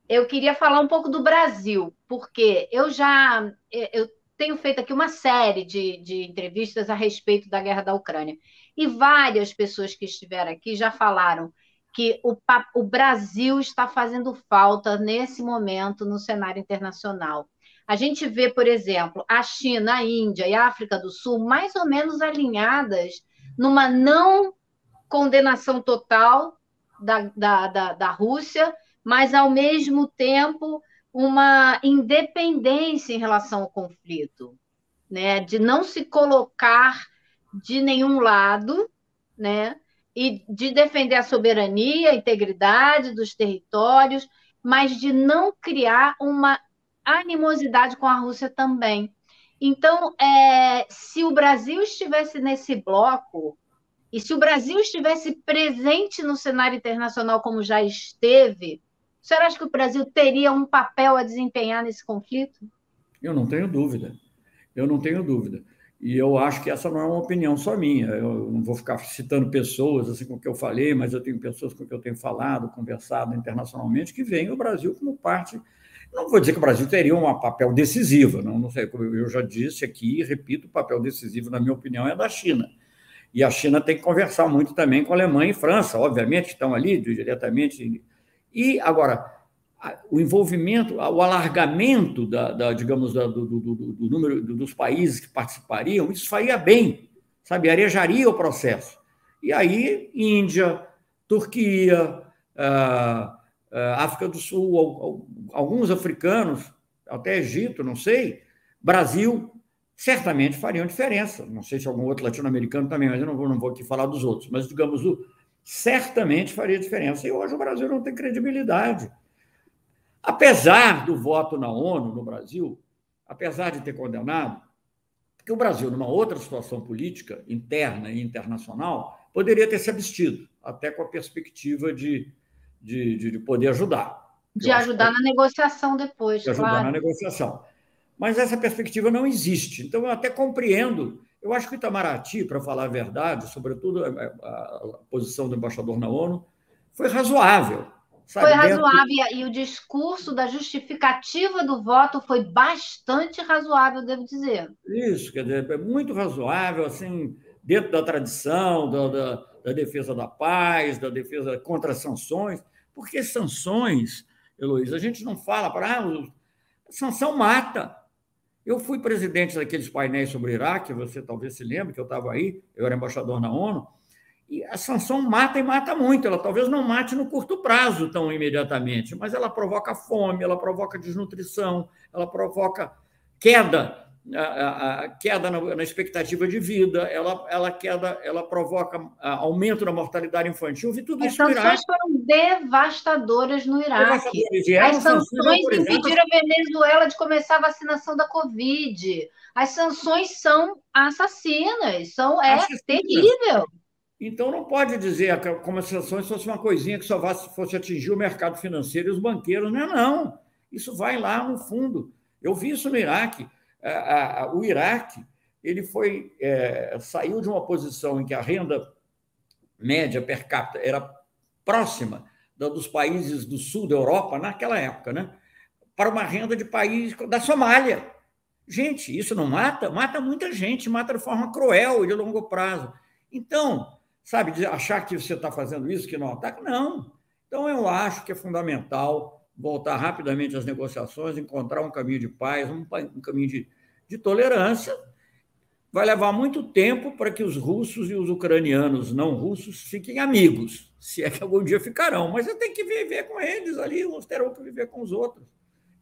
eu queria falar um pouco do Brasil, porque eu tenho feito aqui uma série de entrevistas a respeito da guerra da Ucrânia. E várias pessoas que estiveram aqui já falaram que o Brasil está fazendo falta nesse momento no cenário internacional. A gente vê, por exemplo, a China, a Índia e a África do Sul mais ou menos alinhadas numa não condenação total da Rússia, mas, ao mesmo tempo, uma independência em relação ao conflito, né? De não se colocar de nenhum lado, né? E de defender a soberania, a integridade dos territórios, mas de não criar uma animosidade com a Rússia também. Então, se o Brasil estivesse nesse bloco, e se o Brasil estivesse presente no cenário internacional como já esteve, o senhor acha que o Brasil teria um papel a desempenhar nesse conflito? Eu não tenho dúvida. Eu não tenho dúvida. E eu acho que essa não é uma opinião só minha. Eu não vou ficar citando pessoas assim com que eu falei, mas eu tenho pessoas com que eu tenho falado, conversado internacionalmente, que veem o Brasil como parte. Não vou dizer que o Brasil teria um papel decisivo, não sei, como eu já disse aqui, e repito, o papel decisivo, na minha opinião, é da China. E a China tem que conversar muito também com a Alemanha e França, obviamente, que estão ali diretamente. E, agora, o envolvimento, o alargamento digamos, do número dos países que participariam, isso faria bem, sabe? Arejaria o processo. E aí, Índia, Turquia, África do Sul, alguns africanos, até Egito, não sei, Brasil, certamente fariam diferença. Não sei se algum outro latino-americano também, mas eu não vou aqui falar dos outros. Mas, digamos, certamente faria diferença. E hoje o Brasil não tem credibilidade. Apesar do voto na ONU no Brasil, apesar de ter condenado, porque o Brasil, numa outra situação política, interna e internacional, poderia ter se abstido, até com a perspectiva de poder ajudar. De Eu acho que ajudar na negociação depois, de ajudar na claro. negociação. Mas essa perspectiva não existe. Então, eu até compreendo. Eu acho que o Itamaraty, para falar a verdade, sobretudo a posição do embaixador na ONU, foi razoável, Foi sabe? Dentro. razoável e o discurso da justificativa do voto foi bastante razoável, devo dizer. Isso, quer dizer, é muito razoável, assim, dentro da tradição, da defesa da paz, da defesa contra as sanções, porque sanções, Heloísa, a gente não fala para. Sanção mata. Eu fui presidente daqueles painéis sobre o Iraque, você talvez se lembre que eu estava aí, eu era embaixador na ONU, e a sanção mata e mata muito. Ela talvez não mate no curto prazo tão imediatamente, mas ela provoca fome, ela provoca desnutrição, ela provoca queda, a queda na expectativa de vida, ela provoca aumento da mortalidade infantil. Eu vi tudo As isso no sanções Iraque. foram devastadoras no Iraque. E As eram sanções sanções autorizadas. impediram a Venezuela de começar a vacinação da Covid. As sanções são assassinas, Assassinas. terrível. Então, não pode dizer como as sanções fosse uma coisinha que só fosse atingir o mercado financeiro e os banqueiros. Não, não. Isso vai lá no fundo. Eu vi isso no Iraque. O Iraque saiu de uma posição em que a renda média per capita era próxima dos países do sul da Europa, naquela época, né? Para uma renda de país da Somália. Gente, isso não mata? Mata muita gente, mata de forma cruel e de longo prazo. Então, sabe, achar que você está fazendo isso, que não ataca? Não. Então, eu acho que é fundamental voltar rapidamente às negociações, encontrar um caminho de paz, um caminho de tolerância. Vai levar muito tempo para que os russos e os ucranianos não russos fiquem amigos, se é que algum dia ficarão. Mas você tem que viver com eles ali, uns terão que viver com os outros.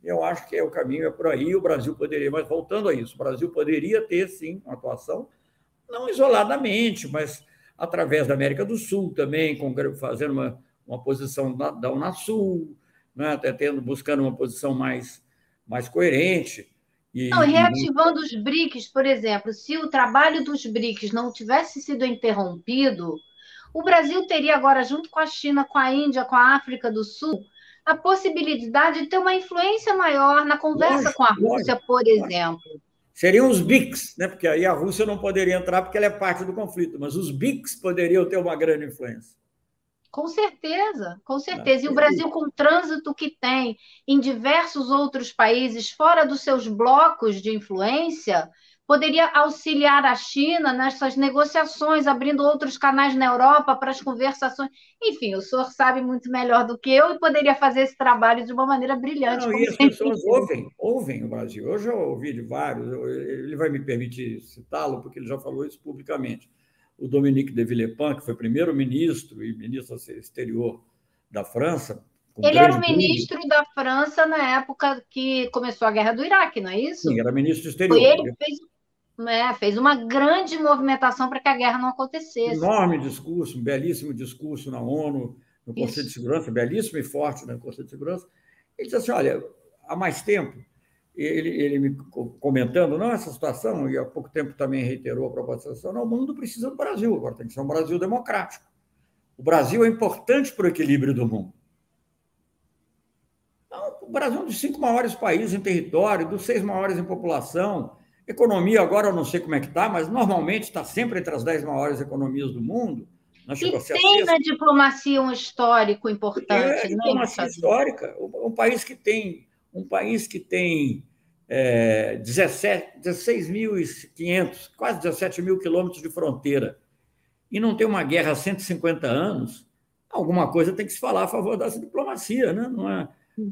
Eu acho que o caminho é por aí. O Brasil poderia, mas voltando a isso, o Brasil poderia ter, sim, uma atuação, não isoladamente, mas através da América do Sul também, fazendo uma posição da Unasul, né, buscando uma posição mais coerente. Não, e E reativando os BRICS, por exemplo, se o trabalho dos BRICS não tivesse sido interrompido, o Brasil teria agora, junto com a China, com a Índia, com a África do Sul, a possibilidade de ter uma influência maior na conversa lógico, com a Rússia, lógico, por lógico. exemplo. Seriam os BRICS, né? Porque aí a Rússia não poderia entrar porque ela é parte do conflito, mas os BRICS poderiam ter uma grande influência. Com certeza, com certeza. E o Brasil, com o trânsito que tem em diversos outros países fora dos seus blocos de influência, poderia auxiliar a China nessas negociações, abrindo outros canais na Europa para as conversações. Enfim, o senhor sabe muito melhor do que eu e poderia fazer esse trabalho de uma maneira brilhante, Não, como e as sempre. pessoas ouvem o Brasil. Eu já ouvi de vários, ele vai me permitir citá-lo, porque ele já falou isso publicamente. O Dominique de Villepin, que foi primeiro-ministro e ministro exterior da França, com Ele era grande o brilho. ministro da França na época que começou a Guerra do Iraque, não é Sim, isso? era ministro Foi exterior. ele que fez uma grande movimentação para que a guerra não acontecesse. Enorme discurso, um belíssimo discurso na ONU, no Conselho de Isso. Segurança, belíssimo e forte no Conselho de Segurança. Ele disse assim: olha, há mais tempo, ele me comentando, não, essa situação, e há pouco tempo também reiterou a proposta da situação, não, o mundo precisa do Brasil, agora tem que ser um Brasil democrático. O Brasil é importante para o equilíbrio do mundo. Então, o Brasil é um dos 5 maiores países em território, dos 6 maiores em população. Economia, agora eu não sei como é que está, mas normalmente está sempre entre as 10 maiores economias do mundo. Nós chegou a E ser a tem na sexta. diplomacia um histórico É importante, né, diplomacia embaixador? histórica. Um país que tem 16.500, quase 17 mil quilômetros de fronteira, e não tem uma guerra há 150 anos, alguma coisa tem que se falar a favor dessa diplomacia, né? Não é?